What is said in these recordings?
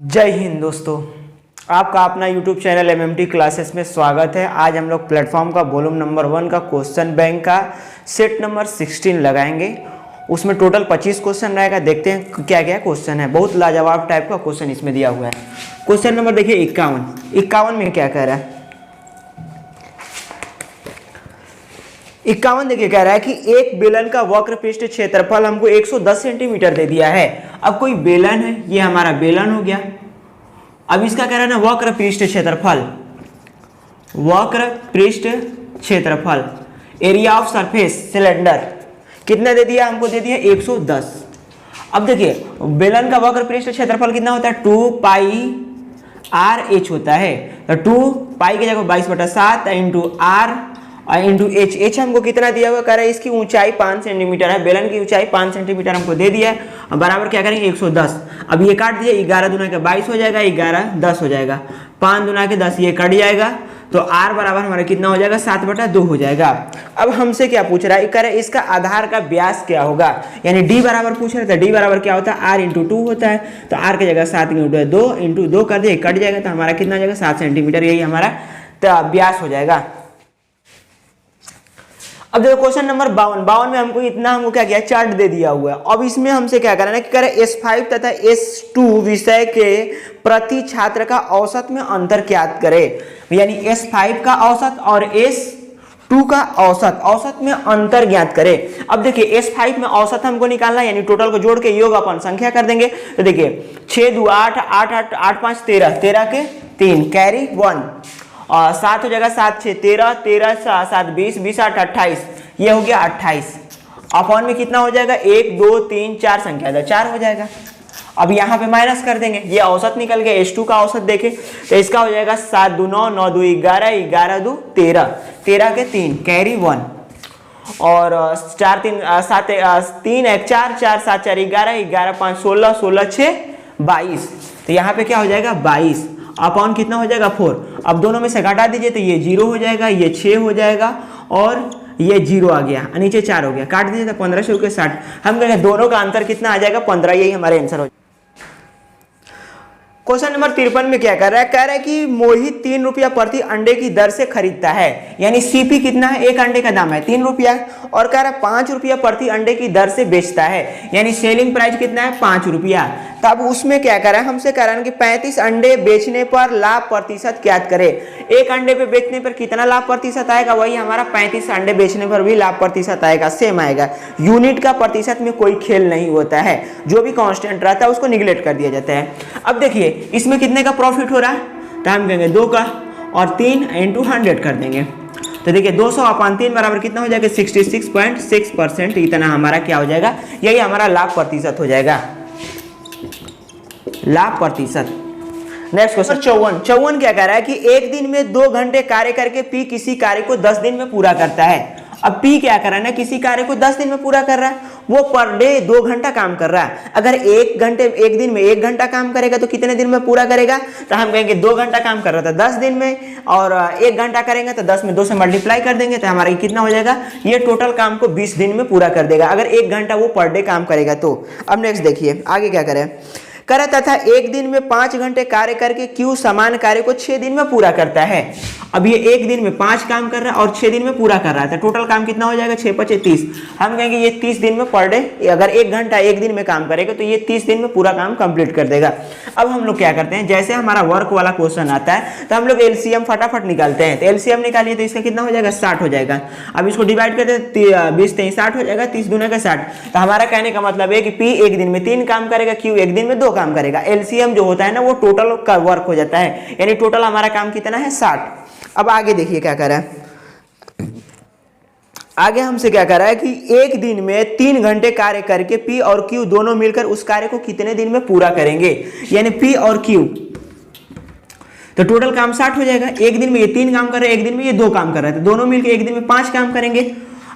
जय हिंद दोस्तों, आपका अपना YouTube चैनल MMT क्लासेस में स्वागत है। आज हम लोग प्लेटफॉर्म का वॉल्यूम नंबर 1 का क्वेश्चन बैंक का सेट नंबर 16 लगाएंगे। उसमें टोटल 25 क्वेश्चन रहेगा। देखते हैं क्या क्या क्वेश्चन है। बहुत लाजवाब टाइप का क्वेश्चन इसमें दिया हुआ है। क्वेश्चन नंबर देखिए 51 में क्या कह रहा है। 51 देखिए कह रहा है कि एक बेलन का वक्र पृष्ठ क्षेत्रफल हमको 110 सेंटीमीटर दे दिया है। अब कोई बेलन है, ये हमारा बेलन हो गया। अब इसका कह रहा है ना वक्र पृष्ठ क्षेत्रफल एरिया ऑफ सरफेस सिलेंडर कितना दे दिया हमको, दे दिया 110। अब देखिए बेलन का वक्र पृष्ठ क्षेत्रफल कितना होता है, 2 पाई आर एच होता है। तो 2 पाई की जगह 22/7 इंटू आर इंटू एच हमको कितना दिया हुआ, कह रहा है इसकी ऊंचाई 5 सेंटीमीटर है। बेलन की ऊंचाई 5 सेंटीमीटर हमको दे दिया है। अब बराबर क्या करेंगे 110। अब ये काट दिए, 11 दूना के 22 हो जाएगा, 11 10 हो जाएगा, 5 दूना के 10 ये कट जाएगा। तो आर बराबर हमारा कितना हो जाएगा, 7/2 हो जाएगा। अब हमसे क्या पूछ रहा है, कह रहा है इसका आधार का व्यास क्या होगा, यानी डी बराबर पूछ रहे थे। डी बराबर क्या होता है, आर इंटू 2 होता है। तो आर की जगह 7 इंटू 2 कर दिए, कट जाएगा। तो हमारा कितना हो जाएगा 7 सेंटीमीटर, यही हमारा व्यास हो जाएगा। अब देखो क्वेश्चन नंबर 52 में हमको क्या किया, चार्ट दे दिया हुआ है। अब इसमें हमसे क्या करना है कि करें S5 तथा S2 विषय के प्रति छात्र का औसत में अंतर ज्ञात करें। यानी S5 का औसत और S2 का औसत में अंतर ज्ञात करें। अब देखिए S5 में औसत हमको निकालना है, यानी टोटल को जोड़ के योग अपन संख्या कर देंगे। तो देखिए 6 2 8 8 8 8 5 13 13 के 3 कैरी 1 और 7 हो जाएगा 7 6 13 13 7 20 20 8 28, ये हो गया 28। अपॉन में कितना हो जाएगा 1 2 3 4 संख्या था 4 हो जाएगा। अब यहाँ पे माइनस कर देंगे, ये औसत निकल गया। S2 का औसत देखें तो इसका हो जाएगा 7 2 9 9 2 11 11 2 13 13 के 3 कैरी 1 और 4 3 7 3 1 4 4 7 4 11 11 5 16 16 6 22। तो यहाँ पे क्या हो जाएगा 22 अपॉन कितना हो जाएगा 4। अब दोनों में से घटा दीजिए तो ये 0 हो जाएगा, ये 6 हो जाएगा और ये 0 आ गया, नीचे 4 हो गया। काट दीजिए तो 15 के 60। हम कहेंगे दोनों का अंतर कितना आ जाएगा 15, यही हमारे आंसर हो जाएगा। क्वेश्चन नंबर 53 में क्या कर रहा है, कह रहा है कि मोहित 3 रुपया प्रति अंडे की दर से खरीदता है। यानी सीपी कितना है, एक अंडे का दाम है 3 रुपया, और कह रहा है 5 रुपया प्रति अंडे की दर से बेचता है। यानी सेलिंग प्राइस कितना है 5 रुपया। तो अब उसमें क्या कर रहा है, हमसे कह रहा है कि 35 अंडे बेचने पर लाभ प्रतिशत ज्ञात करे। एक अंडे पे बेचने पर कितना लाभ प्रतिशत आएगा, वही हमारा 35 अंडे बेचने पर भी लाभ प्रतिशत आएगा, सेम आएगा। यूनिट का प्रतिशत में कोई खेल नहीं होता है, जो भी कांस्टेंट रहता है उसको निगलेक्ट कर दिया जाता है। अब देखिए इसमें कितने का प्रॉफिट हो रहा है, तो हम कहेंगे 2 का और 3 इंटू 100 कर देंगे। तो देखिए 200/3 बराबर कितना हो जाएगा 66.6%। इतना हमारा क्या हो जाएगा, यही हमारा लाभ प्रतिशत हो जाएगा, लाभ प्रतिशत। नेक्स्ट क्वेश्चन 54 क्या कह रहा है कि एक दिन में 2 घंटे कार्य करके पी किसी कार्य को 10 दिन में पूरा करता है। अब पी क्या कर रहा है ना, किसी कार्य को 10 दिन में पूरा कर रहा है। वो पर डे 2 घंटा काम कर रहा है। अगर एक दिन में 1 घंटा काम करेगा तो कितने दिन में पूरा करेगा, तो हम कहेंगे 2 घंटा काम कर रहा था 10 दिन में, और 1 घंटा करेंगे तो 10 में 2 से मल्टीप्लाई कर देंगे तो हमारा कितना हो जाएगा, ये टोटल काम को 20 दिन में पूरा कर देगा, अगर 1 घंटा वो पर डे काम करेगा तो। अब नेक्स्ट देखिए आगे क्या करें, करे तथा एक दिन में 5 घंटे कार्य करके क्यू समान कार्य को 6 दिन में पूरा करता है। अब ये एक दिन में 5 काम कर रहा है और 6 दिन में पूरा कर रहा है, तो टोटल काम कितना हो जाएगा 6 5 30। हम कहेंगे ये 30 दिन में पर डे, अगर 1 घंटा एक दिन में काम करेगा तो ये 30 दिन में पूरा काम कंप्लीट कर देगा। अब हम लोग क्या करते हैं, जैसे हमारा वर्क वाला क्वेश्चन आता है तो हम लोग एलसीएम फटाफट निकालते हैं। तो एलसीएम निकालिए तो इसका कितना हो जाएगा 60 हो जाएगा। अब इसको डिवाइड करते हैं 20 3 60 हो जाएगा, 30 दूना का 60। तो हमारा कहने का मतलब है कि पी एक दिन में 3 काम करेगा, क्यू एक दिन में 2 काम करेगा। एलसीएम जो होता है ना वो टोटल का वर्क हो जाता है, यानी टोटल हमारा काम कितना है 60। अब आगे देखिए क्या कर रहा है, आगे हमसे क्या कर रहा है कि एक दिन में 3 घंटे कार्य करके पी और क्यू दोनों मिलकर उस कार्य को कितने दिन में पूरा करेंगे। यानी पी और क्यू तो टोटल काम 60 हो जाएगा। एक दिन में ये 3 काम कर रहे हैं, एक दिन में ये 2 काम कर रहे हैं, तो दोनों मिलकर एक दिन में 5 काम करेंगे।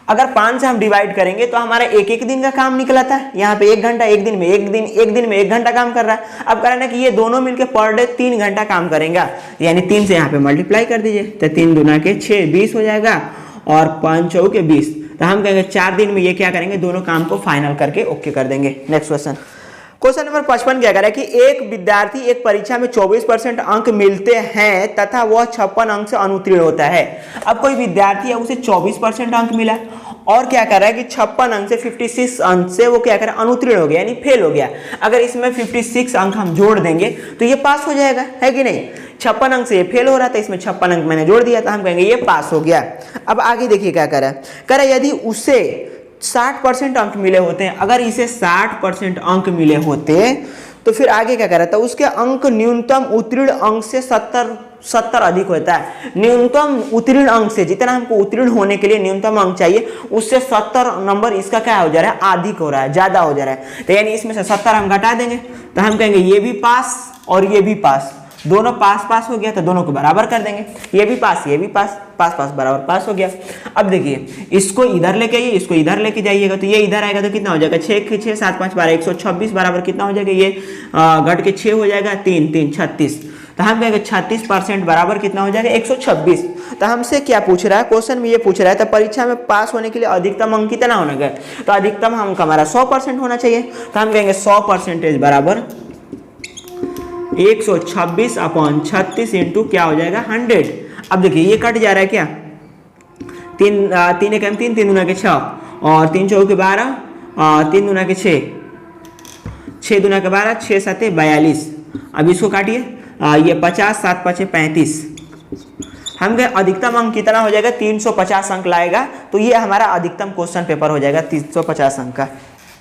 अगर 5 से हम डिवाइड करेंगे तो हमारा एक दिन का काम निकला था। यहाँ पे 1 घंटा एक दिन में 1 घंटा काम कर रहा है। अब कह रहा है कि ये दोनों मिलके पर डे 3 घंटा काम करेंगे, यानी 3 से यहाँ पे मल्टीप्लाई कर दीजिए तो 3 दूना के 6 20 हो जाएगा और 5 चौके 20। तो हम कहेंगे 4 दिन में ये क्या करेंगे, दोनों काम को फाइनल करके ओके कर देंगे। नेक्स्ट क्वेश्चन क्वेश्चन नंबर 55 क्या कह रहा है कि एक विद्यार्थी एक परीक्षा में 24% अंक मिलते हैं तथा वह 56 अंक से अनुत्तीर्ण होता है। अब कोई विद्यार्थी है उसे 24% अंक मिला और क्या कर रहा है कि 56 अंक से 56 अंक से वो क्या कर रहा है अनुत्तीर्ण हो गया यानी फेल हो गया। अगर इसमें 56 अंक हम जोड़ देंगे तो ये पास हो जाएगा, है कि नहीं। 56 अंक से ये फेल हो रहा था, इसमें 56 अंक मैंने जोड़ दिया तो हम कहेंगे ये पास हो गया। अब आगे देखिए क्या कर रहा है यदि उसे 60% अंक मिले होते हैं, अगर इसे 60% अंक मिले होते तो फिर आगे क्या कर रहा था उसके अंक न्यूनतम उत्तीर्ण अंक से 70 अधिक होता है। न्यूनतम उत्तीर्ण अंक से जितना हमको उत्तीर्ण होने के लिए न्यूनतम अंक चाहिए उससे 70 नंबर इसका क्या हो जा रहा है अधिक हो रहा है, ज्यादा हो जा रहा है। तो यानी इसमें से 70 हम घटा देंगे तो हम कहेंगे ये भी पास और ये भी पास, दोनों पास पास हो गया तो दोनों को बराबर कर देंगे, ये भी पास पास पास बराबर पास हो गया। अब देखिए इसको इधर लेके आइए, इसको इधर लेके जाइएगा तो ये इधर आएगा तो कितना हो जाएगा 6 7 5 12 126 बराबर कितना हो जाएगा ये घट के 6 हो जाएगा 3 3 36। तो हम कहेंगे 36% बराबर कितना हो जाएगा 126। तो हमसे क्या पूछ रहा है क्वेश्चन में ये पूछ रहा है तो परीक्षा में पास होने के लिए अधिकतम अंक कितना होना है, तो अधिकतम अंक हमारा 100% होना चाहिए। तो हम कहेंगे 100% बराबर 126/36 इंटू क्या हो जाएगा 100। अब देखिए ये कट जा रहा है क्या, 3 1 3 3 दूना के 6 और 3 चौके 12 और 3 दूना के 6 6 दूना के 12 6 7 42। अब इसको काटिए ये 50 7 5 35। हम कहे अधिकतम अंक कितना हो जाएगा 350 अंक लाएगा तो ये हमारा अधिकतम क्वेश्चन पेपर हो जाएगा 350 अंक का।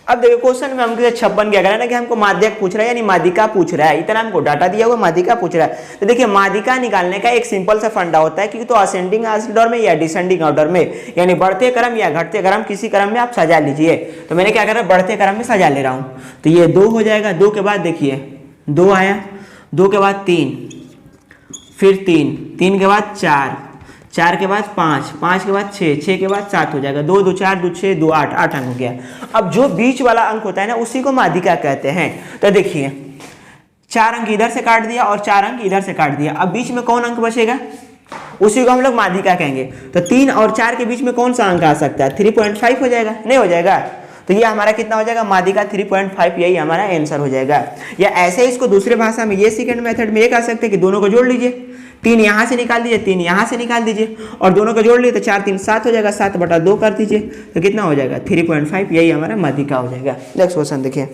अब देखिए क्वेश्चन में हमको 56 क्या करा है ना कि हमको माध्यक पूछ रहा है यानी माध्यिका पूछ रहा है, इतना हमको डाटा दिया हुआ माध्यिका पूछ रहा है। तो देखिए माध्यिका निकालने का एक सिंपल सा फंडा होता है कि तो असेंडिंग ऑर्डर में या डिसेंडिंग ऑर्डर में यानी बढ़ते क्रम या घटते क्रम किसी क्रम में आप सजा लीजिए। तो मैंने क्या करा बढ़ते क्रम में सजा ले रहा हूँ। तो ये 2 हो जाएगा, 2 के बाद देखिए 2 आया, 2 के बाद 3 फिर 3 के बाद 4 के बाद 5 के बाद 6 के बाद 7 हो जाएगा, 2 2 4 2 6 2 8 अंक हो गया। अब जो बीच वाला अंक होता है ना उसी को माध्यिका कहते हैं। तो देखिए 4 अंक इधर से काट दिया और 4 अंक इधर से काट दिया, अब बीच में कौन अंक बचेगा उसी को हम लोग माध्यिका कहेंगे। तो 3 और 4 के बीच में कौन सा अंक आ सकता है 3.5 हो जाएगा, नहीं हो जाएगा। तो ये हमारा कितना हो जाएगा माध्यिका 3.5, यही हमारा आंसर हो जाएगा। या ऐसे इसको दूसरे भाषा में ये सेकंड मेथड में ये कह सकते हैं कि दोनों को जोड़ लीजिए, 3 यहाँ से निकाल दीजिए 3 यहाँ से निकाल दीजिए और दोनों को जोड़ लिए तो 4 3 7 हो जाएगा, 7/2 कर दीजिए तो कितना हो जाएगा 3.5, यही हमारा माध्यिका हो जाएगा। नेक्स्ट क्वेश्चन देखिए,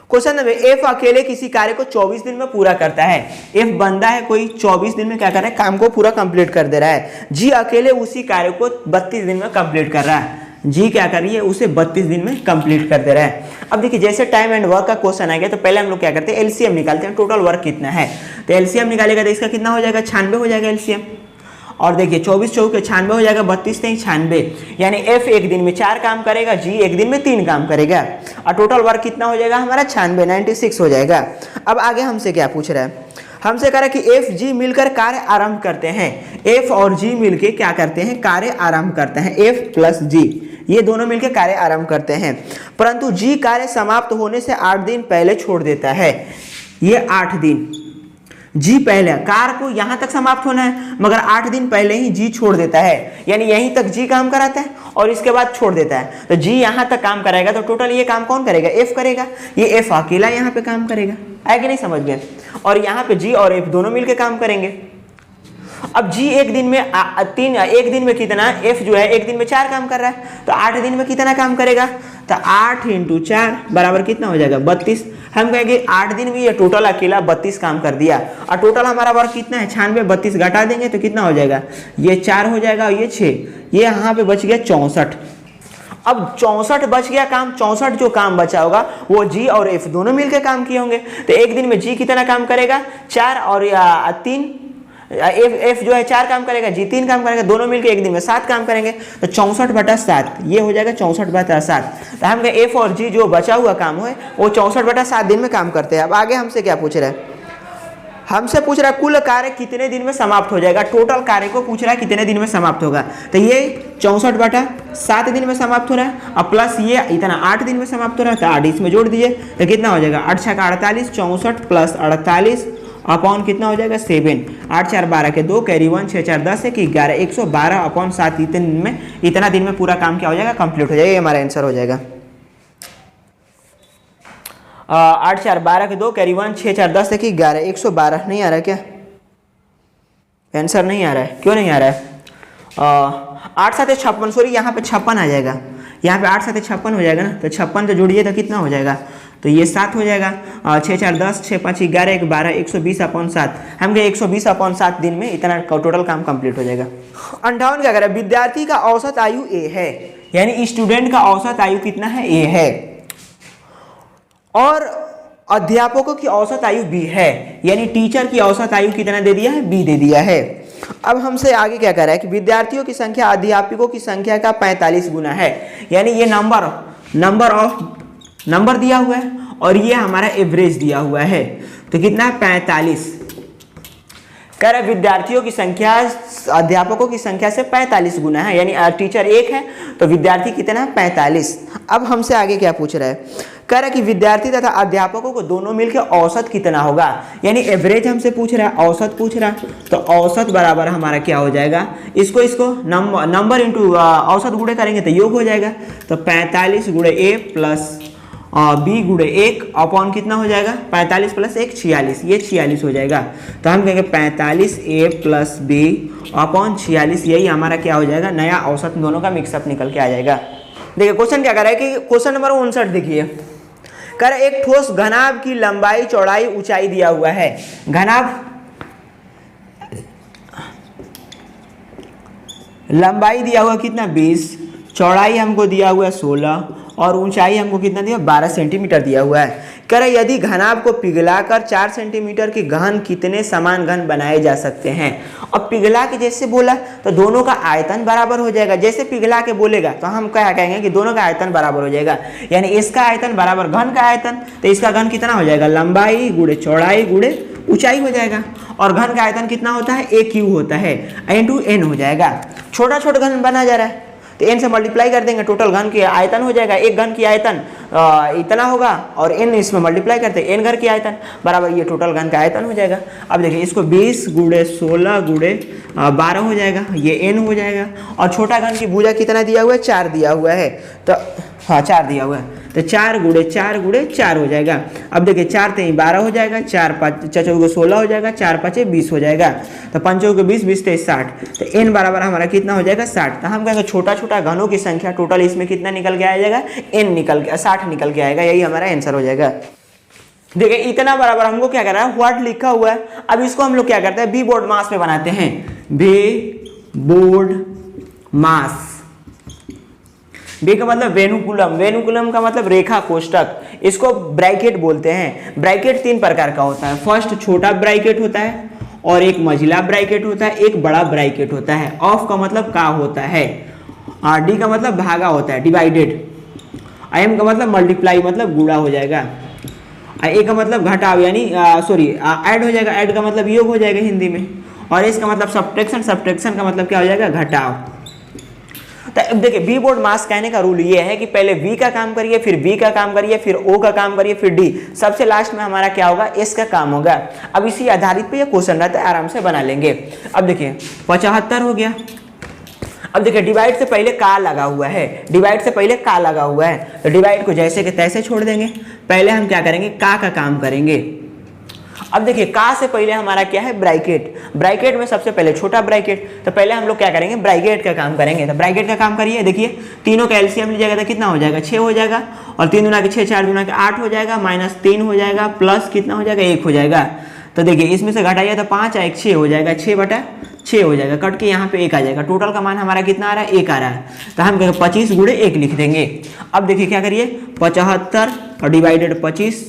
क्वेश्चन नंबर एफ अकेले किसी कार्य को 24 दिन में पूरा करता है। एफ बंदा है कोई 24 दिन में क्या कर रहा है काम को पूरा कंप्लीट कर दे रहा है। जी अकेले उसी कार्य को 32 दिन में कंप्लीट कर रहा है। जी क्या कर रही है उसे 32 दिन में कंप्लीट कर दे रहा है। अब देखिए जैसे टाइम एंड वर्क का क्वेश्चन आ गया तो पहले हम लोग क्या करते हैं एलसीएम निकालते हैं, टोटल वर्क कितना है। तो एलसीएम निकालेगा तो इसका कितना हो जाएगा 96 हो जाएगा एलसीएम। और देखिए 24 चौके 96 हो जाएगा, 32 नहीं 96, यानी एफ एक दिन में 4 काम करेगा, जी एक दिन में 3 काम करेगा और टोटल वर्क कितना हो जाएगा हमारा 96 हो जाएगा। अब आगे हमसे क्या पूछ रहा है, हमसे कह रहा है कि एफ जी मिलकर कार्य आरंभ करते हैं। एफ और जी मिलकर क्या करते हैं कार्य आरंभ करते हैं, एफ प्लस जी ये दोनों मिलकर कार्य आरंभ करते हैं, परंतु जी कार्य समाप्त होने से 8 दिन पहले छोड़ देता है। ये 8 दिन जी पहले कार्य को यहां तक समाप्त होना है मगर 8 दिन पहले ही जी छोड़ देता है, यानी यहीं तक जी काम कराता है और इसके बाद छोड़ देता है। तो जी यहां तक काम कराएगा तो टोटल ये काम कौन करेगा एफ करेगा, ये एफ अकेला यहाँ पे काम करेगा, है कि नहीं समझ गए। और यहाँ पे जी और एफ दोनों मिलकर काम करेंगे। अब जी एक दिन में एक दिन में कितना एफ जो है एक दिन में 4 काम कर रहा है तो 8 दिन में कितना काम करेगा, तो 8 × 4 बराबर कितना हो जाएगा 32। हम कहेंगे 8 दिन में ये टोटल अकेला 32 काम कर दिया और टोटल हमारा वर्क कितना है 96, 32 घटा देंगे तो कितना हो जाएगा ये 4 हो जाएगा और ये 6, ये यहाँ पे बच गया 64। अब 64 बच गया काम, 64 जो काम बचा होगा वो जी और एफ दोनों मिलकर काम किए होंगे। तो एक दिन में जी कितना काम करेगा 4 और 3, एफ जो है 4 काम करेगा, जी 3 काम करेगा, दोनों मिलकर एक दिन में 7 काम करेंगे तो 64/7 ये हो जाएगा 64/7। तो हम कहें एफ और जी जो बचा हुआ काम है वो 64/7 दिन में काम करते हैं। अब आगे हमसे क्या पूछ रहा है, हमसे पूछ रहा है कुल कार्य कितने दिन में समाप्त हो जाएगा, टोटल कार्य को पूछ रहा है कितने दिन में समाप्त होगा। तो ये 64/7 दिन में समाप्त हो रहा है और प्लस ये इतना 8 दिन में समाप्त हो रहा है तो 8 इसमें जोड़ दीजिए तो कितना हो जाएगा 8 × 48, 64 + 48 अपॉन कितना हो जाएगा 7, 8 4 12 के 2 कैरी 1, 6 4 10 1 11, 112/7 इतने दिन में इतना दिन में पूरा काम क्या हो जाएगा कंप्लीट हो जाएगा, ये हमारा आंसर हो जाएगा। 8 4 12 के 2 कैरी 1 6 4 10 देखिए 11 112 नहीं आ रहा है क्या? आंसर नहीं आ रहा है, क्यों नहीं आ रहा है? 8 7 56, सॉरी यहाँ पे 56 आ जाएगा, यहाँ पे 8 7 56 हो जाएगा ना, तो 56 तो जोड़िए तो कितना हो जाएगा? तो ये 7 हो जाएगा। 6 4 10 6 5 11 1 12 120/7, हम कहे 120/7 दिन में इतना टोटल काम कंप्लीट हो जाएगा। 58 क्या करें? विद्यार्थी का औसत आयु ए है, यानी स्टूडेंट का औसत आयु कितना है? ए है, और अध्यापकों की औसत आयु बी है, यानी टीचर की औसत आयु कितना दे दिया है? बी दे दिया है। अब हमसे आगे क्या कर रहा है कि विद्यार्थियों की संख्या अध्यापकों की संख्या का 45 गुना है, यानी ये नंबर दिया हुआ है और ये हमारा एवरेज दिया हुआ है, तो कितना? 45। कह रहे विद्यार्थियों की संख्या अध्यापकों की संख्या से 45 गुना है, यानी टीचर 1 है तो विद्यार्थी कितना है? 45। अब हमसे आगे क्या पूछ रहा है? कह रहा है कि विद्यार्थी तथा अध्यापकों को दोनों मिलकर औसत कितना होगा, यानी एवरेज हमसे पूछ रहा है, औसत पूछ रहा है, तो औसत बराबर हमारा क्या हो जाएगा? इसको नंबर इंटू औसत गुणे करेंगे तो योग हो जाएगा, तो 45 गुणे ए प्लस बी गुणे 1 अपॉन कितना हो जाएगा? 45 प्लस 1 46, ये 46 हो जाएगा। तो हम कहेंगे 45 ए प्लस बी अपॉन 46, यही हमारा क्या हो जाएगा? नया औसत दोनों का मिक्सअप निकल के आ जाएगा। देखिए क्वेश्चन क्या कर रहा है कि क्वेश्चन नंबर 59 देखिए, कर एक ठोस घनाभ की लंबाई चौड़ाई ऊंचाई दिया हुआ है। घनाभ लंबाई दिया हुआ कितना? 20, चौड़ाई हमको दिया हुआ है 16 और ऊंचाई हमको कितना दिया? 12 सेंटीमीटर दिया हुआ है। कह रहे यदि घनाभ को पिघलाकर 4 सेंटीमीटर के घन कितने समान घन बनाए जा सकते हैं। और पिघला के जैसे बोला तो दोनों का आयतन बराबर हो जाएगा, जैसे पिघला के बोलेगा तो हम क्या कहेंगे कि दोनों का आयतन बराबर हो जाएगा, यानी इसका आयतन बराबर घन का आयतन, तो इसका घन कितना हो जाएगा? लंबाई गुणे चौड़ाई गुणे ऊंचाई हो जाएगा, और घन का आयतन कितना होता है? ए क्यू होता है, इंटू एन हो जाएगा। छोटा छोटा घन बना जा रहा है तो n से मल्टीप्लाई कर देंगे, टोटल घन की आयतन हो जाएगा, एक घन की आयतन इतना होगा और n इसमें मल्टीप्लाई करते हैं, n घर की आयतन बराबर ये टोटल घन का आयतन हो जाएगा। अब देखिए इसको 20 गुणे 16 गुणे 12 हो जाएगा, ये n हो जाएगा, और छोटा घन की भुजा कितना दिया हुआ है? 4 दिया हुआ है, तो हाँ 4 दिया हुआ है, तो 4 गुणे 4 गुणे 4 हो जाएगा। अब देखिए 4 3 12 हो जाएगा, 4 5 चौके 16 हो जाएगा, 4 5 20 हो जाएगा, तो 5 चौके 20 20 23 60, तो n बराबर हमारा कितना हो जाएगा? 60। तो हम कहेंगे छोटा छोटा घनों की संख्या टोटल इसमें कितना निकल के आ जाएगा? n निकल के 60 निकल के आएगा, यही हमारा आंसर हो जाएगा। देखिए इतना बराबर हमको क्या कर रहा है? व्हाट लिखा हुआ है। अब इसको हम लोग क्या करते हैं? बी बोर्ड मास में बनाते हैं, बी बोर्ड मास। बी का मतलब वेनुकुलम, वेनुकुलम का मतलब रेखा कोष्टक, इसको ब्रैकेट बोलते हैं। ब्रैकेट 3 प्रकार का होता है, फर्स्ट छोटा ब्रैकेट होता है, और एक मझिला ब्रैकेट होता है, एक बड़ा ब्रैकेट होता है। ऑफ का मतलब का होता है, डी का मतलब भागा होता है, डिवाइडेड, एम का मतलब मल्टीप्लाई मतलब गुणा हो जाएगा, ए का मतलब घटाव यानी सॉरी ऐड हो जाएगा, ऐड का मतलब योग हो जाएगा हिंदी में, और इसका मतलब सब्ट्रैक्शन, सब्ट्रैक्शन का मतलब क्या हो जाएगा? घटाव। तो अब देखिए बी बोर्ड मास कहने का रूल ये है कि पहले V का काम करिए, फिर B का काम करिए, फिर O का काम करिए, फिर D, सबसे लास्ट में हमारा क्या होगा? S का काम होगा। अब इसी आधारित पे ये क्वेश्चन रहता है, आराम से बना लेंगे। अब देखिए 75 हो गया। अब देखिए डिवाइड से पहले का लगा हुआ है, डिवाइड से पहले का लगा हुआ है, तो डिवाइड को जैसे के तैसे छोड़ देंगे। पहले हम क्या करेंगे? का काम करेंगे। अब देखिए का से पहले हमारा क्या है? ब्रैकेट। ब्रैकेट में सबसे पहले छोटा ब्रैकेट, तो पहले हम लोग क्या करेंगे? ब्रैकेट का काम करेंगे। तो ब्रैकेट का काम करिए, देखिए तीनों का एलसीएम लीजिएगा तो कितना हो जाएगा? 6 हो जाएगा, और 3 दूना के 6, 4 दूना के 8 हो जाएगा, माइनस 3 हो जाएगा, प्लस कितना हो जाएगा? 1 हो जाएगा। तो देखिए इसमें से घटाइए तो 5 1 6 हो जाएगा, 6/6 हो जाएगा, कट के यहाँ पे 1 आ जाएगा। टोटल का मान हमारा कितना आ रहा है? 1 आ रहा है, तो हम 25 गुणे 1 लिख देंगे। अब देखिए क्या करिए? 75 और डिवाइडेड 25,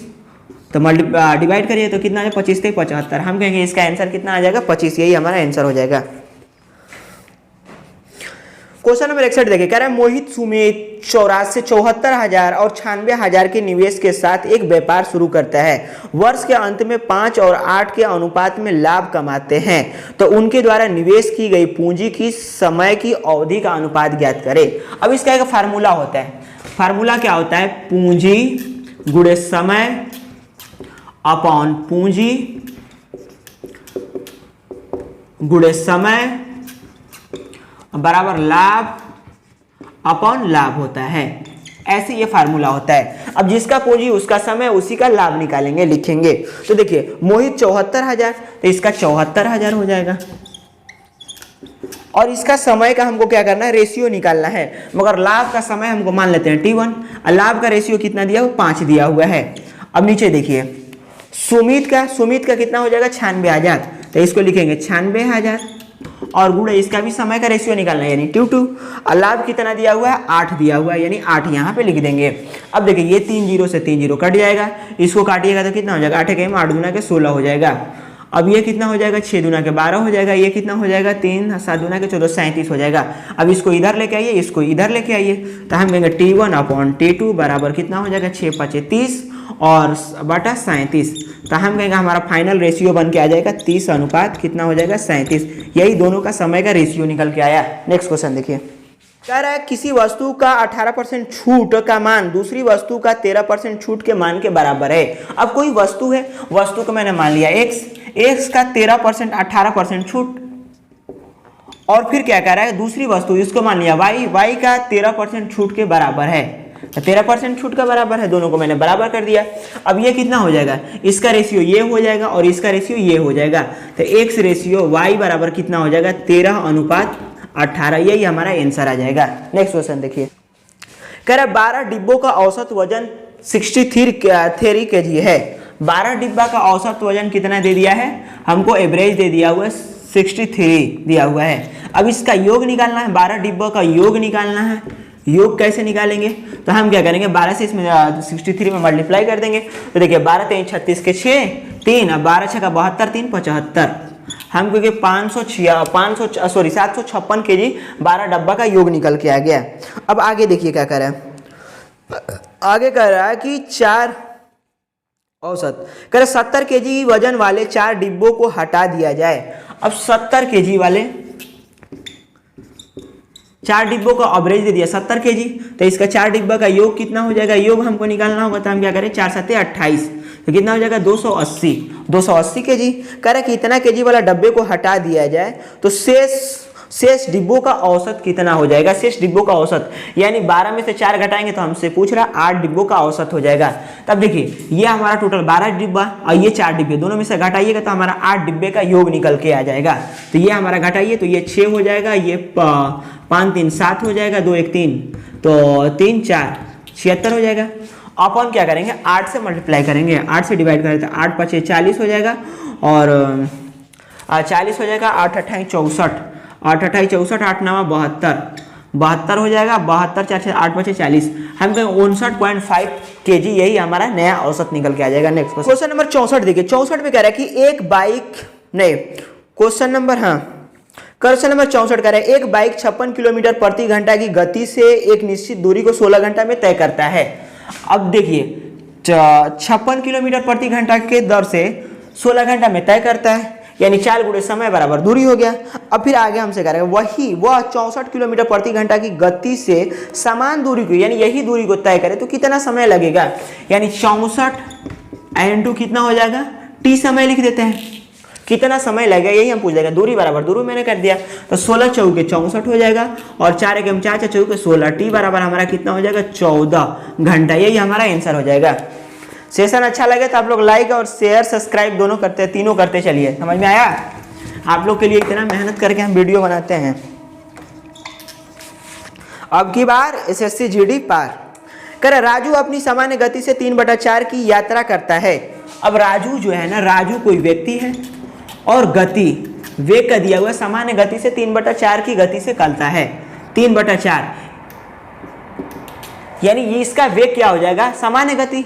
तो डिवाइड करिए तो कितना है? 25 से 75, हम कहेंगे इसका आंसर कितना आ जाएगा? 25, यही हमारा आंसर हो जाएगा। क्वेश्चन नंबर 61 देखिए, कह रहा है मोहित सुमित 74,000 और 96,000 के निवेश के साथ एक व्यापार शुरू करता है। वर्ष के अंत में 5 और 8 के अनुपात में लाभ कमाते हैं, तो उनके द्वारा निवेश की गई पूंजी की समय की अवधि का अनुपात ज्ञात करें। अब इसका एक फार्मूला होता है, फार्मूला क्या होता है? पूंजी गुणे समय अपॉन पूंजी गुणे समय बराबर लाभ अपॉन लाभ होता है, ऐसे ये फार्मूला होता है। अब जिसका पूंजी उसका समय उसी का लाभ निकालेंगे, लिखेंगे। तो देखिए मोहित 74,000, तो इसका 74,000 हो जाएगा। और इसका समय का हमको क्या करना है, रेशियो निकालना है, मगर लाभ का समय हमको मान लेते हैं T1 और लाभ का रेशियो कितना दिया हुआ, 5 दिया हुआ है। अब नीचे देखिए सुमित का कितना हो जाएगा, 96,000, तो इसको लिखेंगे 96,000 और गुणा इसका भी समय का रेशियो निकालना है यानी T2 और लाभ कितना दिया हुआ है, 8 दिया हुआ है यानी 8 यहाँ पे लिख देंगे। अब देखिए ये 3 0 से 3 0 कट जाएगा, इसको काटिएगा तो कितना हो जाएगा, 8 के 8 गुना के 16 हो जाएगा। अब ये कितना हो जाएगा, 6 दूना के 12 हो जाएगा, ये कितना हो जाएगा, 3 7 दूना के 14 37 हो जाएगा। अब इसको इधर लेके आइए, इसको इधर लेके आइए, तो हम कहेंगे T1 अपॉन T2 बराबर कितना हो जाएगा, 6 5 30 और बटा 37। तो हम कहेंगे हमारा फाइनल रेशियो बन के आ जाएगा 30 अनुपात कितना हो जाएगा, 37। यही दोनों का समय का रेशियो निकल के आया। नेक्स्ट क्वेश्चन देखिए, कह रहा है किसी वस्तु का 18% छूट का मान दूसरी वस्तु का 13% छूट के मान के बराबर है। अब कोई वस्तु है, वस्तु को मैंने मान लिया x का 13% 18% छूट, और फिर क्या कह रहा है दूसरी वस्तु इसको मान लिया y का 13% छूट के बराबर है, तो 13% छूट का बराबर है, दोनों को मैंने बराबर कर दिया। अब ये कितना हो जाएगा, इसका रेशियो ये हो जाएगा और इसका रेशियो ये हो जाएगा, तो x रेशियो y बराबर कितना हो जाएगा, 13 अनुपात 18, यही हमारा आंसर आ जाएगा। नेक्स्ट क्वेश्चन देखिए, कह रहा है 12 डिब्बों का औसत वजन 63 kg है। 12 डिब्बा का औसत वजन कितना दे दिया है हमको, एवरेज दे दिया हुआ है 63 दिया हुआ है। अब इसका योग निकालना है, 12 डिब्बों का योग निकालना है। योग कैसे निकालेंगे, तो हम क्या करेंगे 12 से इसमें 63 में मल्टीप्लाई कर देंगे। तो देखिए 12 3 36 के 6 3 और 12 6 का 72 3 75, हम क्योंकि 756 kg 12 डब्बा का योग निकल के आ गया। अब आगे देखिए क्या कर रहा है, आगे कह रहा है कि 4 औसत कह रहा 70 kg वजन वाले 4 डिब्बों को हटा दिया जाए। अब 70 kg वाले 4 डिब्बों का एवरेज दे दिया 70 kg, तो इसका 4 डिब्बा का योग कितना हो जाएगा, योग हमको निकालना होगा, तो हम क्या करें 4 7 28, तो कितना हो जाएगा 280 kg। कह रहा कि इतना kg वाला डब्बे को हटा दिया जाए तो शेष डिब्बों का औसत कितना हो जाएगा, शेष डिब्बों का औसत यानी 12 में से 4 घटाएंगे तो हमसे पूछ रहा 8 डिब्बों का औसत हो जाएगा। तब देखिए ये हमारा टोटल 12 डिब्बा और ये 4 डिब्बे, दोनों में से घटाइएगा तो हमारा 8 डिब्बे का योग निकल के आ जाएगा। तो ये हमारा घटाइए तो ये 6 हो जाएगा, ये 5 3 7 हो जाएगा, 2 1 3 तो 3 4 76 हो जाएगा। अपन क्या करेंगे 8 से मल्टीप्लाई करेंगे, 8 से डिवाइड करें तो 8 5 40 हो जाएगा और 40 हो जाएगा, 8 28 64, 8 28 64, 8 9 72 हो जाएगा, 72 4 8 5 40, हम कहें 59.5 kg, यही हमारा नया औसत निकल के आ जाएगा। नेक्स्ट क्वेश्चन नंबर 64 देखिए, 64 में कह रहा है कि एक बाइक क्वेश्चन नंबर 64 कह रहा है एक बाइक 56 किलोमीटर प्रति घंटा की गति से एक निश्चित दूरी को 16 घंटा में तय करता है। अब देखिए 56 किलोमीटर प्रति घंटा के दर से 16 घंटा में तय करता है, यानी 4 गुणे समय बराबर दूरी हो गया। अब फिर आगे हमसे कह रहे हैं वह 64 किलोमीटर प्रति घंटा की गति से समान दूरी को यानी यही दूरी को तय करे तो कितना समय लगेगा, यानी 64 × कितना हो जाएगा, t समय लिख देते हैं, कितना समय लगेगा यही हम पूछ लेंगे। दूरी बराबर दूरी मैंने कर दिया तो 16 चौके 64 हो जाएगा और 4 1 4 चौके 16, t बराबर हमारा कितना हो जाएगा 14 घंटा, यही हमारा आंसर हो जाएगा। सेशन अच्छा लगे तो आप लोग लाइक और शेयर सब्सक्राइब दोनों करते, तीनों करते चलिए। समझ में आया, आप लोग के लिए इतना मेहनत करके हम वीडियो बनाते हैं। अब की बार SSC GD पार कर, राजू अपनी सामान्य गति से 3/4 की यात्रा करता है। अब राजू जो है ना, राजू कोई व्यक्ति है और गति वेग का दिया हुआ सामान्य गति से 3/4 की गति से चलता है। 3/4 यानी ये इसका वेग क्या हो जाएगा, सामान्य गति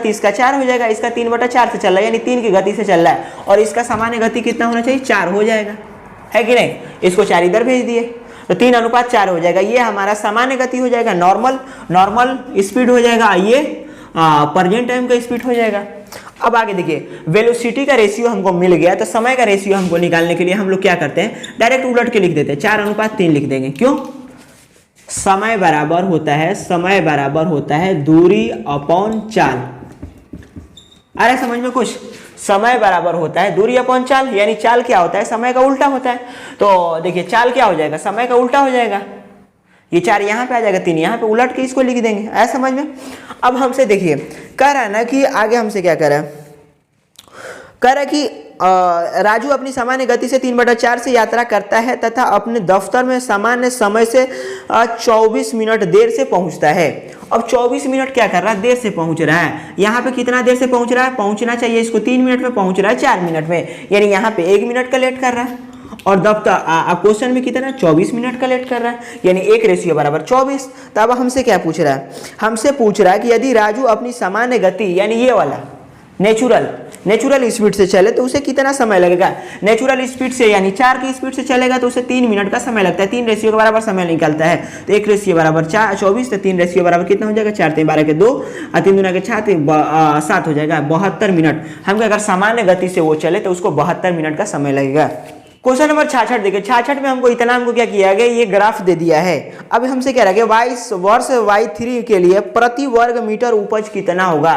इसका 4 हो जाएगा, इसका 3/4 से चल रहा है यानी 3 की गति से चल रहा है और इसका सामान्य गति कितना होना चाहिए 4 हो जाएगा, है कि नहीं। इसको 4 इधर भेज दिए तो 3:4 हो जाएगा, ये हमारा सामान्य गति हो जाएगा, नॉर्मल स्पीड हो जाएगा, ये प्रेजेंट टाइम का स्पीड हो जाएगा। अब आगे देखिए वेलोसिटी का रेशियो हमको मिल गया, तो समय का रेशियो हमको निकालने के लिए हम लोग क्या करते हैं, डायरेक्ट उलट के लिख देते हैं, 4:3 लिख देंगे। क्यों, समय बराबर होता है दूरी अपॉन चाल। अरे समझ में कुछ, समय बराबर होता है दूरी अपॉन चाल, यानी चाल क्या होता है, समय का उल्टा होता है। तो देखिए चाल क्या हो जाएगा, समय का उल्टा हो जाएगा, ये 4 यहाँ पे आ जाएगा, 3 यहाँ पे, उलट के इसको लिख देंगे। ऐसा समझ में। अब हमसे देखिए कह रहा है ना कि आगे हमसे क्या कह रहा है, कह रहा है कि राजू अपनी सामान्य गति से 3/4 से यात्रा करता है तथा अपने दफ्तर में सामान्य समय से 24 मिनट देर से पहुंचता है। अब 24 मिनट क्या कर रहा है, देर से पहुंच रहा है। यहाँ पे कितना देर से पहुंच रहा है, पहुंचना चाहिए इसको 3 मिनट में, पहुंच रहा है 4 मिनट में, यानी यहाँ पे 1 मिनट का लेट कर रहा है। और दफ्तर क्वेश्चन में कितना 24 मिनट का लेट कर रहा है, यानी 1 रेशियो बराबर 24। तो अब हमसे क्या पूछ रहा है, हमसे पूछ रहा है कि यदि राजू अपनी सामान्य गति यानी ये वाला नेचुरल स्पीड से चले तो उसे कितना समय लगेगा। नेचुरल स्पीड से यानी 4 की स्पीड से चलेगा तो उसे 3 मिनट का समय लगता है। 3 रेशियो के बराबर समय निकलता है, तो 1 रेशियो बराबर 24, तो 3 रेशियो बराबर कितना हो जाएगा, 4 3 12 के 2 और 3 दूना के 7 हो जाएगा 72 मिनट। हम अगर सामान्य गति से वो चले तो उसको 72 मिनट का समय लगेगा। क्वेश्चन नंबर 66 देखिए, 66 में हमको इतना क्या किया गया, ये ग्राफ दे दिया है। अब हमसे क्या रहा वर्ष y3 के लिए प्रति वर्ग मीटर उपज कितना होगा।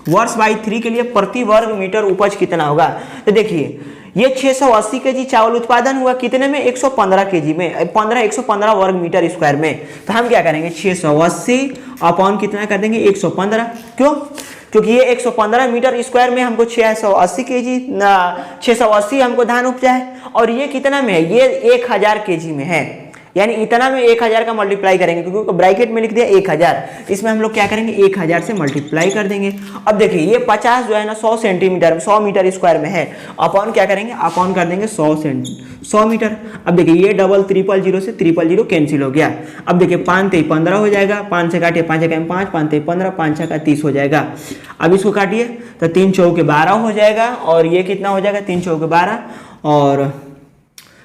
वर्ष y3 के लिए प्रति वर्ग मीटर उपज कितना होगा। तो देखिए ये 680 केजी चावल उत्पादन हुआ कितने में, 115 केजी में, 115 वर्ग मीटर स्क्वायर में। तो हम क्या करेंगे 680 अपॉन कितना कर देंगे 115। क्यों, क्योंकि ये 115 मीटर स्क्वायर में हमको 680 केजी 680 हमको धान उपजा है, और ये कितना में है, ये 1000 केजी में है, यानी इतना में 1000 का मल्टीप्लाई करेंगे, क्योंकि ब्रैकेट में लिख दिया 1000, इसमें हम लोग क्या करेंगे 1000 से मल्टीप्लाई कर देंगे। अब देखिए ये 50 जो है ना 100 सेंटीमीटर 100 मीटर स्क्वायर में है, अपॉन क्या करेंगे, अपॉन कर देंगे 100 मीटर। अब देखिए ये डबल 000 से 000 कैंसिल हो गया। अब देखिए 5 3 15 हो जाएगा, 5 से काटिए 5 1 5 5 3 15 5 6 30 हो जाएगा। अब इसको काटिए तो 3 चौके 12 हो जाएगा, और ये कितना हो जाएगा 3 चौके 12 और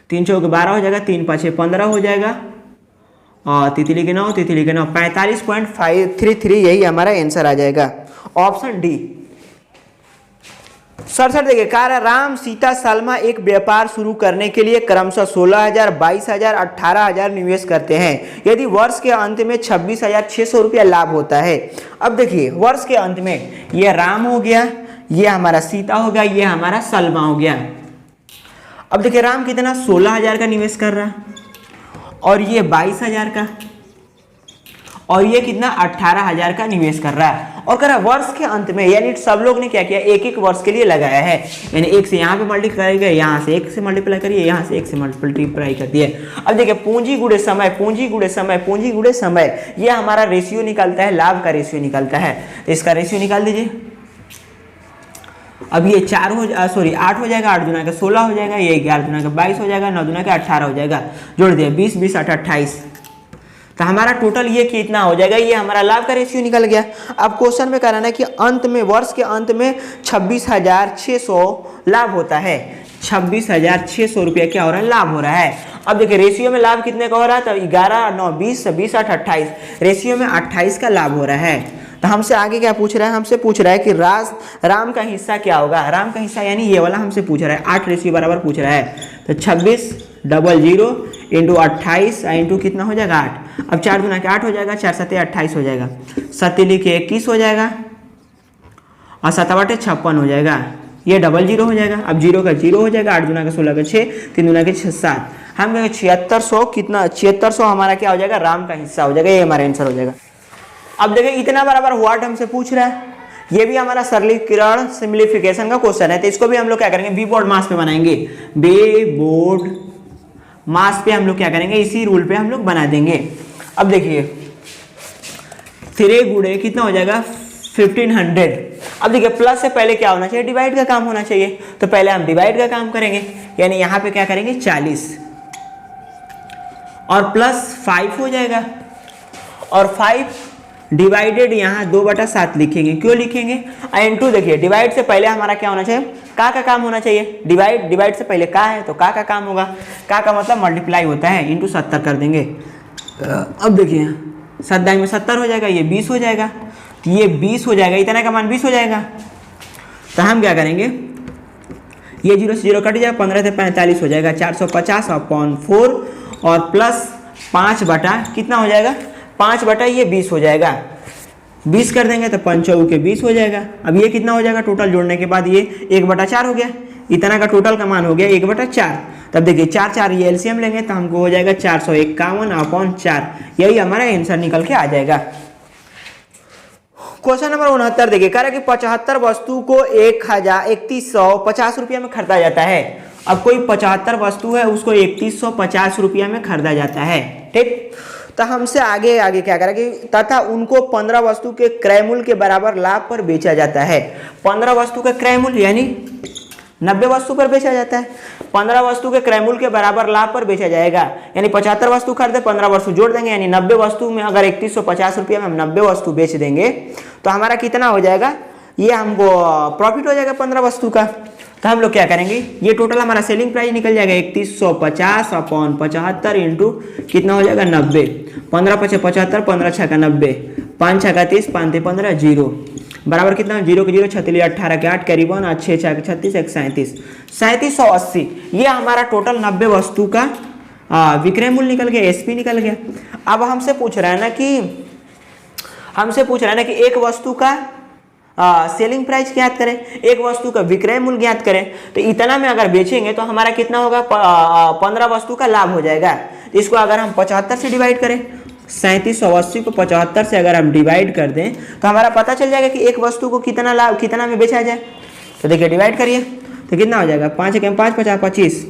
3 चौके 12 हो जाएगा, 3 5 15 हो जाएगा, और तितली के 9 45.533 यही हमारा आंसर आ जाएगा, ऑप्शन डी। 67 देखिए, कह राम सीता सलमा एक व्यापार शुरू करने के लिए क्रमशः 16,000 22,000 18,000 निवेश करते हैं। यदि वर्ष के अंत में 26,600 रुपया लाभ होता है। अब देखिए वर्ष के अंत में ये राम हो गया, ये हमारा सीता हो गया, ये हमारा सलमा हो गया। अब देखिए राम कितना 16,000 का निवेश कर रहा है, और ये 22,000 का, और ये कितना 18,000 का निवेश कर रहा है, और कह रहा है वर्ष के अंत में, यानी सब लोग ने क्या किया एक एक वर्ष के लिए लगाया है, यानी 1 से यहाँ पे मल्टीप्लाई करिए, यहाँ से 1 से मल्टीप्लाई करिए, यहाँ से 1 से मल्टीप्लाई कर दिए। अब देखिए पूंजी गुणे समय, पूंजी गुणे समय, पूंजी गुणे समय, ये हमारा रेशियो निकलता है, लाभ का रेशियो निकलता है। तो इसका रेशियो निकाल दीजिए। अब ये 8 हो जाएगा, 8 दूना का 16 हो जाएगा, ये 11 दूना का 22 हो जाएगा, 9 दूना का 18 हो जाएगा, जोड़ दिया 20 20 8 28। तो हमारा टोटल ये कितना हो जाएगा, ये हमारा लाभ का रेशियो निकल गया। अब क्वेश्चन में कराना है कि अंत में वर्ष के अंत में 26,600 लाभ होता है, 26,600 रुपया क्या हो रहा है, लाभ हो रहा है। अब देखिए रेशियो में लाभ कितने का हो रहा है, तो 11 9 20 20 8 28, रेशियो में 28 का लाभ हो रहा है। तो हमसे आगे क्या पूछ रहा है, हमसे पूछ रहा है कि राम का हिस्सा क्या होगा। राम का हिस्सा यानी ये वाला हमसे पूछ रहा है, 8 रेशियो बराबर पूछ रहा है। तो 26 00 इंटू 28 इंटू कितना हो जाएगा 8। अब 4 दूना के 8 हो जाएगा, 4 7 28 हो जाएगा, 7 लिखे 21 हो जाएगा, और 7 8 56 हो जाएगा, ये 00 हो जाएगा। अब 0 का 0 हो जाएगा, 8 दूना का 16 का 6, 3 दूना के 6 7, हम कहेंगे 7600 कितना 7600 हमारा क्या हो जाएगा, राम का हिस्सा हो जाएगा, ये हमारा आंसर हो जाएगा। अब देखिए इतना बराबर व्हाट हमसे पूछ रहा है, ये भी हमारा सरलीकरण सिंप्लीफिकेशन का क्वेश्चन है, तो इसको भी हम लोग क्या करेंगे बी बोर्ड मास पे बनाएंगे, बी बोर्ड मास पे हम लोग क्या करेंगे, इसी रूल पे हम लोग बना देंगे। अब देखिए 3 गुणे कितना हो जाएगा 1500। अब देखिए प्लस से पहले क्या होना चाहिए, डिवाइड का काम होना चाहिए, तो पहले हम डिवाइड का काम करेंगे, यानी यहाँ पे क्या करेंगे 40 और प्लस 5 हो जाएगा, और 5 डिवाइडेड यहाँ 2/7 लिखेंगे। क्यों लिखेंगे, इनटू देखिए डिवाइड से पहले हमारा क्या होना चाहिए, का काम होना चाहिए, डिवाइड से पहले का है तो का काम होगा, का मतलब मल्टीप्लाई होता है, इंटू 70 कर देंगे। अब देखिए 7 में 70 हो जाएगा, ये 20 हो जाएगा, तो ये 20 हो जाएगा, इतना का मान 20 हो जाएगा। तो हम क्या करेंगे, ये 0 से 0 कट जाएगा, 15 से 45 हो जाएगा, 450 अपॉन 4 और प्लस 5 बटा कितना हो जाएगा 5 बटा ये 20 हो जाएगा, 20 कर देंगे तो 5 के 20 हो जाएगा। अब ये कितना हो जाएगा टोटल जोड़ने के बाद, ये 1/4 हो गया, इतना का टोटल का मान हो गया 1/4। तब देखिए 4 4 ये एलसीएम लेंगे तो हमको हो जाएगा 451/4, यही हमारा आंसर निकल के आ जाएगा। क्वेश्चन नंबर 69 देखिए, कह रहा है कि 75 वस्तु को 3150 रुपया में खरीदा जाता है। अब कोई 75 वस्तु है उसको 3150 रुपया में खरीदा जाता है, ठीक। तो हमसे आगे आगे क्या करा कि तथा उनको 15 वस्तु के क्रय मूल्य के बराबर लाभ पर बेचा जाता है। 15 वस्तु का क्रय मूल्य यानी 90 वस्तु पर बेचा जाता है। 15 वस्तु के क्रय मूल्य के बराबर लाभ पर बेचा जाएगा, यानी 75 वस्तु खरीदे 15 वस्तु जोड़ देंगे, यानी 90 वस्तु में अगर 3150 रुपया में हम 90 वस्तु बेच देंगे तो हमारा कितना हो जाएगा, ये हमको प्रॉफिट हो जाएगा 15 वस्तु का। तो हम लोग क्या करेंगे, ये टोटल हमारा सेलिंग प्राइस निकल जाएगा 3150/75 इंटू कितना हो जाएगा 90, 15 × 75, 15 × 6 = 90, 5 × 30, 5 × 15 0 बराबर कितना 0 के 0 36, 18 के 8 कैरी 1 6 6 के 36, 1 37, 3780। ये हमारा टोटल 90 वस्तु का विक्रय मूल्य निकल गया, एसपी निकल गया। अब हमसे पूछ रहा है ना कि एक वस्तु का सेलिंग प्राइस ज्ञात करें, एक वस्तु का विक्रय मूल्य ज्ञात करें। तो इतना में अगर बेचेंगे तो हमारा कितना होगा, 15 वस्तु का लाभ हो जाएगा। इसको अगर हम 75 से डिवाइड करें, 3780 को 75 से अगर हम डिवाइड कर दें तो हमारा पता चल जाएगा कि एक वस्तु को कितना लाभ, कितना में बेचा जाए। तो देखिए डिवाइड करिए तो कितना हो जाएगा, 5 × 5 = 50, 25,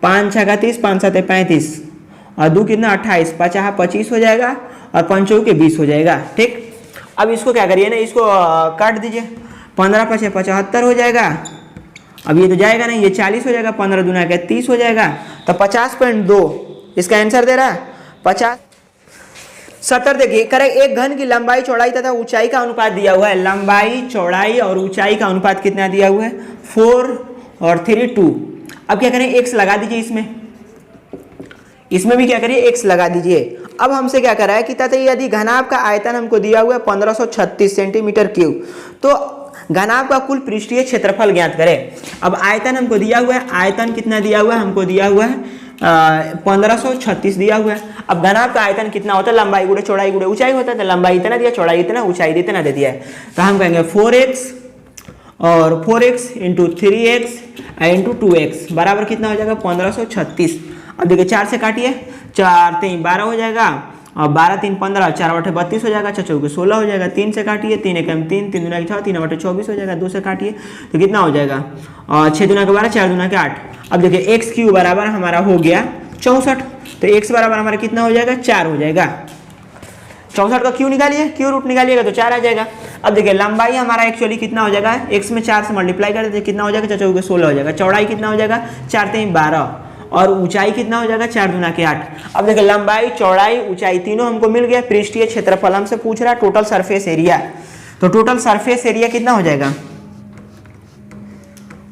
5 × 6 = 30, 5 × 7 = 35 और 2 कितना 28, 50 25 हो जाएगा और 5 के 20 हो जाएगा, ठीक। अब इसको क्या करिए ना, इसको काट दीजिए, 15 × 5 = 75 हो जाएगा। अब ये तो जाएगा नहीं, ये 40 हो जाएगा, 15 दूना के 30 हो जाएगा। तो 50.2 इसका आंसर दे रहा है 50। 70 देखिए, करें एक घन की लंबाई चौड़ाई तथा ऊंचाई का अनुपात दिया हुआ है। लंबाई चौड़ाई और ऊंचाई का अनुपात कितना दिया हुआ है, 4 और 3 2। अब क्या करें, x लगा दीजिए, इसमें भी क्या करिए x लगा दीजिए। अब हमसे क्या करा है कि तथा यदि घनाभ का आयतन हमको दिया हुआ है 1536 सेंटीमीटर क्यूब, तो घनाभ का कुल पृष्ठीय क्षेत्रफल ज्ञात करें। अब आयतन हमको दिया हुआ है, आयतन कितना दिया हुआ है, हमको दिया हुआ है 1536 दिया हुआ है। अब घनाभ का आयतन कितना होता है, लंबाई गुणे चौड़ाई गुणे ऊंचाई होता है। तो लंबाई इतना दिया, चौड़ाई इतना, ऊंचाई इतना दे दिया है। तो हम कहेंगे 4x और 4x into 3x into 2x बराबर कितना हो जाएगा 1536। अब देखिए 4 से काटिए, 4 3 12 हो जाएगा और 12 3 15, 4 8 32 हो जाएगा, 4 4 16 हो जाएगा, 3 से काटिए, 3 1 3, 3 दूना 6, 3 8 24 हो जाएगा, 2 से काटिए तो कितना हो जाएगा, और 6 दूना 12, 4 दूना 8। अब देखिए x क्यू बराबर हमारा हो गया 64, तो x बराबर हमारा कितना हो जाएगा 4 हो जाएगा। 64 का क्यू निकालिए, क्यू रूट निकालिएगा तो 4 आ जाएगा। अब देखिए लंबाई हमारा एक्चुअली कितना हो जाएगा, x में 4 से मल्टीप्लाई कर देते कितना हो जाएगा, 4 4 16 हो जाएगा। चौड़ाई कितना हो जाएगा, 4 3 12 और ऊंचाई कितना हो जाएगा, 4 दूना 8। अब देखिए लंबाई चौड़ाई ऊंचाई तीनों हमको मिल गया। पृष्ठीय क्षेत्रफल हमसे पूछ रहा है टोटल सरफेस एरिया, तो टोटल सरफेस एरिया कितना हो जाएगा,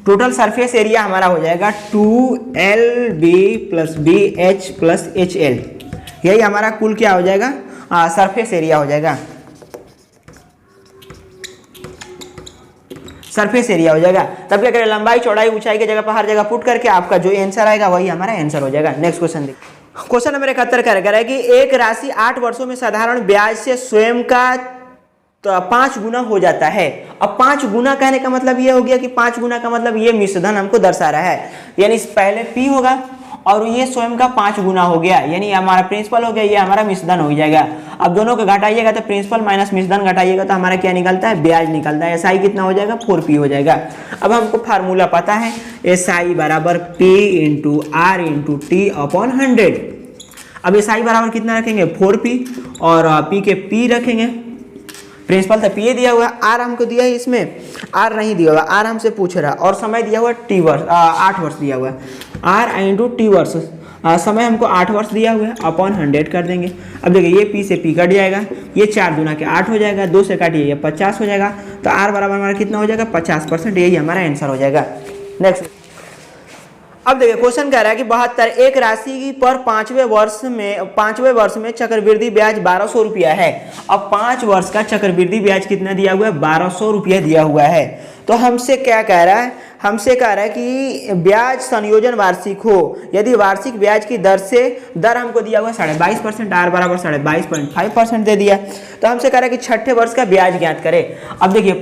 टोटल सरफेस एरिया हमारा हो जाएगा 2LB + BH + HL। यही हमारा कुल क्या हो जाएगा, सरफेस एरिया हो जाएगा, सरफेस एरिया हो जाएगा। तब क्या करें, लंबाई चौड़ाई ऊंचाई की जगह पर हर जगह पुट करके आपका जो आंसर आएगा वही हमारा आंसर हो जाएगा। नेक्स्ट क्वेश्चन देखिए, क्वेश्चन नंबर 71 कह रहा है कि एक राशि 8 वर्षों में साधारण ब्याज से स्वयं का 5 गुना हो जाता है। अब 5 गुना कहने का मतलब ये हो गया कि 5 गुना का मतलब ये मिश्रधन हमको दर्शा रहा है, यानी पहले P होगा और ये स्वयं का 5 गुना हो गया, यानी हमारा प्रिंसिपल हो गया, ये हमारा मिश्रधन हो जाएगा। अब दोनों को घटाइएगा तो प्रिंसिपल माइनस मिश्रधन घटाइएगा तो हमारा क्या निकलता है, ब्याज निकलता है। SI कितना हो जाएगा, 4P हो जाएगा। अब हमको फार्मूला पता है, SI बराबर P × R × T/100। अब SI बराबर कितना रखेंगे, 4P और P के P रखेंगे। प्रिंसिपल था P दिया हुआ है, R हमको दिया है, इसमें R नहीं दिया हुआ, R हमसे पूछ रहा है, और समय दिया हुआ T वर्ष, 8 वर्ष दिया हुआ है। R × T वर्ष, समय हमको 8 वर्ष दिया हुआ है, अपॉन 100 कर देंगे। अब देखिए ये P से P कट जाएगा, ये 4 दूना 8 हो जाएगा, 2 से काटिए ये 50 हो जाएगा। तो R बराबर हमारा कितना हो जाएगा, 50%, यही हमारा आंसर हो जाएगा। नेक्स्ट, अब देखिए क्वेश्चन कह रहा है कि 72 एक राशि पर 5वें वर्ष में चक्रवृद्धि ब्याज 1200 रुपया है। अब 5 वर्ष का चक्रवृद्धि ब्याज कितना दिया हुआ है, 1200 रुपया दिया हुआ है। तो हमसे क्या कह रहा है, हमसे कह रहा है कि ब्याज संयोजन वार्षिक हो, यदि वार्षिक ब्याज की दर हमको दिया हुआ है 22%, R बराबर 22.5% दे दिया। तो हमसे कह रहा है कि 6ठे वर्ष का ब्याज ज्ञात करें। अब देखिए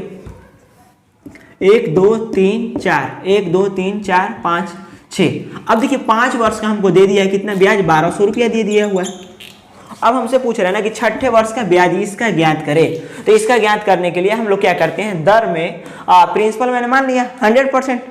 1 2 3 4, 1 2 3 4 5 6। अब देखिए 5 वर्ष का हमको दे दिया है कितना ब्याज, 1200 रुपया दे दिया हुआ है। अब हमसे पूछ रहा है ना कि छठे वर्ष का ब्याज इसका ज्ञात करें। तो इसका ज्ञात करने के लिए हम लोग क्या करते हैं, दर में प्रिंसिपल मैंने मान लिया 100%,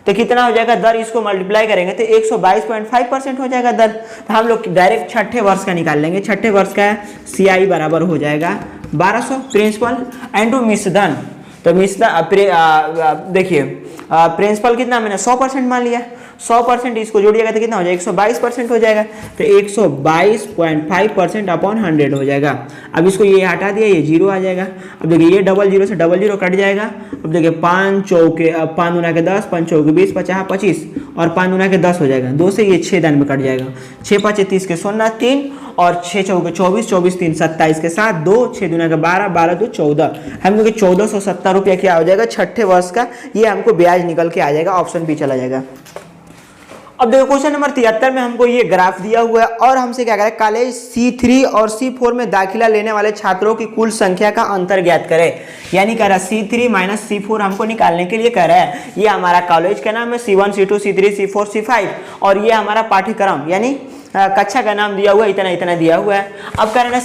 तो कितना हो जाएगा, दर इसको मल्टीप्लाई करेंगे तो 122.5% हो जाएगा दर। तो हम लोग डायरेक्ट छठे वर्ष का निकाल लेंगे। छठे वर्ष का CI बराबर हो जाएगा 1200 प्रिंसिपल इनटू मिश्रधन। तो मिश्रधन देखिए प्रिंसिपल कितना मैंने 100% मान लिया, 100% इसको जोड़िएगा तो कितना हो जाएगा, 122% हो जाएगा। तो 122.5% अपॉन 100 हो जाएगा। अब इसको ये हटा दिया, ये 0 आ जाएगा। अब देखिए ये डबल 0 से डबल 0 कट जाएगा। अब देखिए 5 चौके 5 दूना के 10, 5 चौके 20, 50 25 और 5 दूना के 10 हो जाएगा। 2 से ये 6 दान में कट जाएगा। 6 5 30 के 0 3 और 6 चौके 24, 24 3 27 के साथ 2, 6 दूना के 12, 12 2 14। हम लोग 1470 रुपया क्या हो जाएगा छठे वर्ष का, ये हमको ब्याज निकल के आ जाएगा। ऑप्शन बी चला जाएगा। अब देखो क्वेश्चन नंबर 73 में हमको ये ग्राफ दिया हुआ है और हमसे क्या करें, कॉलेज C3 और C4 में दाखिला लेने वाले छात्रों की कुल संख्या का अंतर ज्ञात करें। यानी कह रहा है C3 माइनस C4 हमको निकालने के लिए कह रहा है। ये हमारा कॉलेज का नाम है C1 C2 C3 C4 C5 और ये हमारा पाठ्यक्रम यानी कक्षा का नाम दिया हुआ है, इतना इतना दिया हुआ है। अब कह रहे हैं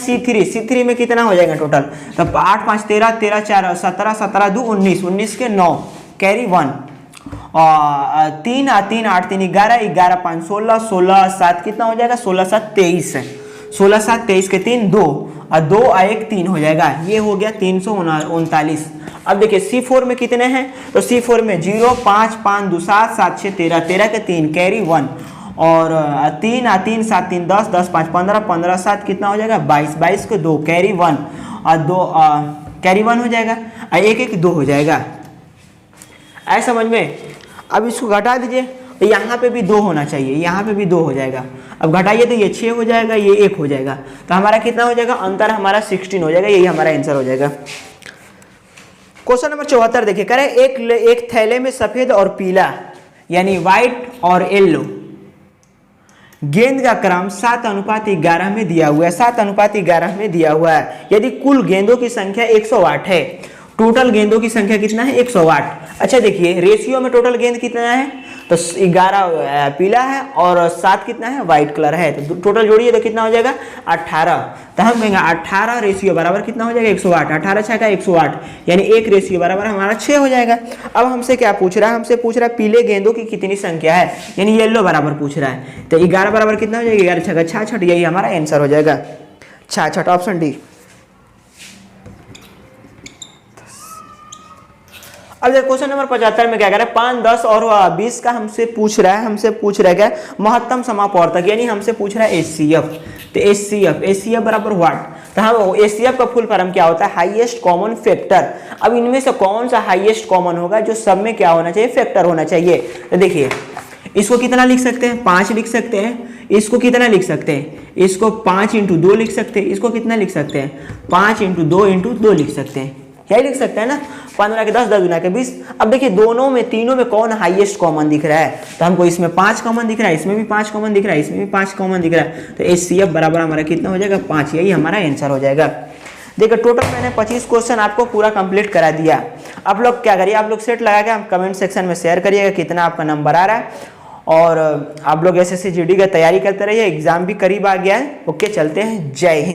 C3 में कितना हो जाएगा टोटल, तो 8 5 13, 13 4 17, 17 2 19, 19 के 9 कैरी 1 और 3 3 8 3 11, 11 5 16, 16 7 कितना हो जाएगा, 16 7 23 है। 16 7 23 के 3 2 और 2 1 3 हो जाएगा। ये हो गया 339। अब देखिए C4 में कितने हैं, तो C4 में 0 5 5 2 7 7 6 13, 13 के 3 कैरी 1 और 3 3 7 3 10, 10 5 15, 15 7 कितना हो जाएगा 22, 22 के 2 कैरी 1 और 2 कैरी 1 हो जाएगा और 1 1 2 हो जाएगा। ऐसा समझ में। अब इसको घटा दीजिए, तो यहाँ पे भी 2 होना चाहिए, यहाँ पे भी 2 हो जाएगा। अब घटाइए तो ये 6 हो जाएगा, ये 1 हो जाएगा। तो हमारा कितना हो जाएगा, अंतर हमारा 16 हो जाएगा। यही हमारा आंसर हो जाएगा। क्वेश्चन नंबर 74 देखिए, करें एक थैले में सफेद और पीला यानी व्हाइट और येलो गेंद का क्रम 7:11 में दिया हुआ है। 7:11 में दिया हुआ है। यदि कुल गेंदों की संख्या 108 है, टोटल गेंदों की संख्या कितना है 108। अच्छा देखिए रेशियो में टोटल गेंद कितना है, तो 11 पीला है और 7 कितना है व्हाइट कलर है। तो टोटल जोड़िए तो कितना हो जाएगा 18। तो हम कहेंगे 18 रेशियो बराबर कितना हो जाएगा 108। 18 6 का 108 यानी 1 रेशियो बराबर हमारा 6 हो जाएगा। अब हमसे क्या पूछ रहा है, हमसे पूछ रहा है पीले गेंदों की कितनी संख्या है, यानी येलो बराबर पूछ रहा है। तो 11 बराबर कितना हो जाएगा 11 6 का 66, यही हमारा आंसर हो जाएगा 66, ऑप्शन डी। अब देखो क्वेश्चन नंबर 75 में क्या कह रहा है, 5 10 और 20 का हमसे पूछ रहा है क्या महत्तम समापवर्तक, यानी हमसे पूछ रहा है HCF। तो HCF बराबर व्हाट, तो हम HCF का फुल फॉर्म क्या होता है, हाईएस्ट कॉमन फैक्टर। अब इनमें से कौन सा हाईएस्ट कॉमन होगा, जो सब में क्या होना चाहिए फैक्टर होना चाहिए। तो देखिए इसको कितना लिख सकते हैं 5 लिख सकते हैं, इसको कितना लिख सकते हैं, इसको 5 × 2 लिख सकते हैं, इसको कितना लिख सकते हैं 5 × 2 × 2 लिख सकते हैं, यही लिख सकते हैं ना। 5 दूना के 10, 10 दूना के 20। अब देखिए दोनों में तीनों में कौन हाईएस्ट कॉमन दिख रहा है, तो हमको इसमें 5 कॉमन दिख रहा है, इसमें भी 5 कॉमन दिख रहा है, इसमें भी 5 कॉमन दिख रहा है। तो HCF बराबर हमारा कितना हो जाएगा 5, यही हमारा आंसर हो जाएगा। देखिए टोटल मैंने 25 क्वेश्चन आपको पूरा कंप्लीट करा दिया। आप लोग क्या करिए, आप लोग सेट लगा के आप कमेंट सेक्शन में शेयर करिएगा कितना आपका नंबर आ रहा है। और आप लोग SSC GD की तैयारी करते रहिए, एग्जाम भी करीब आ गया है। ओके चलते हैं, जय हिंद।